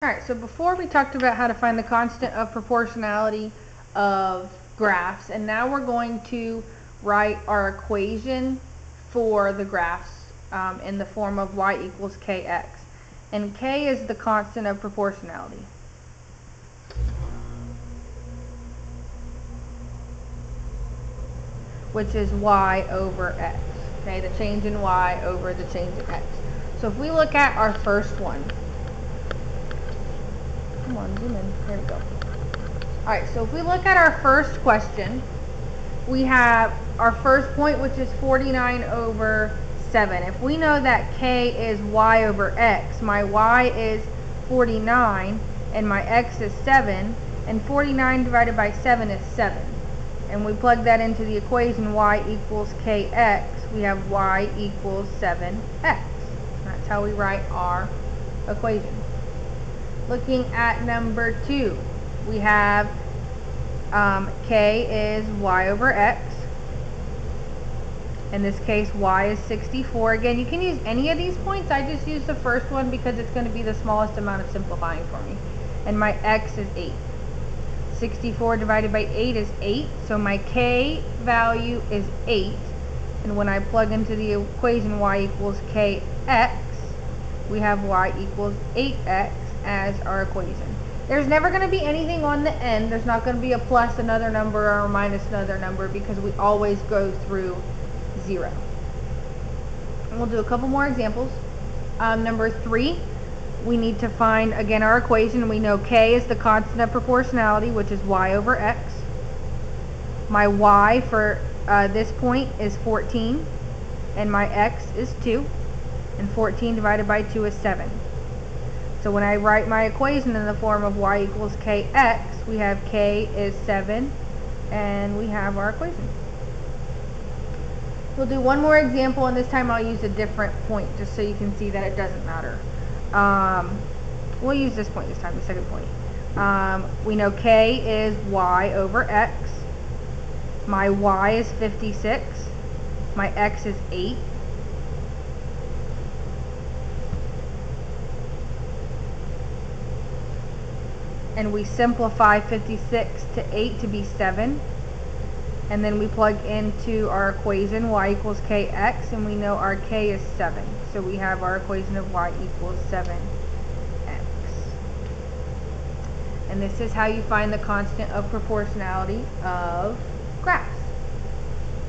Alright, so before we talked about how to find the constant of proportionality of graphs, and now we're going to write our equation for the graphs in the form of y equals kx. And k is the constant of proportionality. Which is y over x. Okay, the change in y over the change in x. So if we look at our first one, come on, zoom in. There we go. Alright, so if we look at our first question, we have our first point, which is 49 over 7. If we know that k is y over x, my y is 49 and my x is 7, and 49 divided by 7 is 7. And we plug that into the equation y equals kx, we have y equals 7x. That's how we write our equation. Looking at number 2, we have k is y over x. In this case, y is 64. Again, you can use any of these points. I just use the first one because it's going to be the smallest amount of simplifying for me. And my x is 8. 64 divided by 8 is 8. So my k value is 8. And when I plug into the equation y equals kx, we have y equals 8x as our equation. There's never going to be anything on the end. There's not going to be a plus another number or a minus another number because we always go through 0. And we'll do a couple more examples. Number 3, we need to find again our equation. We know k is the constant of proportionality, which is y over x. My y for this point is 14 and my x is 2. And 14 divided by 2 is 7. So when I write my equation in the form of y equals kx, we have k is 7, and we have our equation. We'll do one more example, and this time I'll use a different point just so you can see that it doesn't matter. We'll use this point this time, the second point. We know k is y over x. My y is 56. My x is 8. And we simplify 56 to 8 to be 7. And then we plug into our equation y equals kx, and we know our k is 7. So we have our equation of y equals 7x. And this is how you find the constant of proportionality of graphs.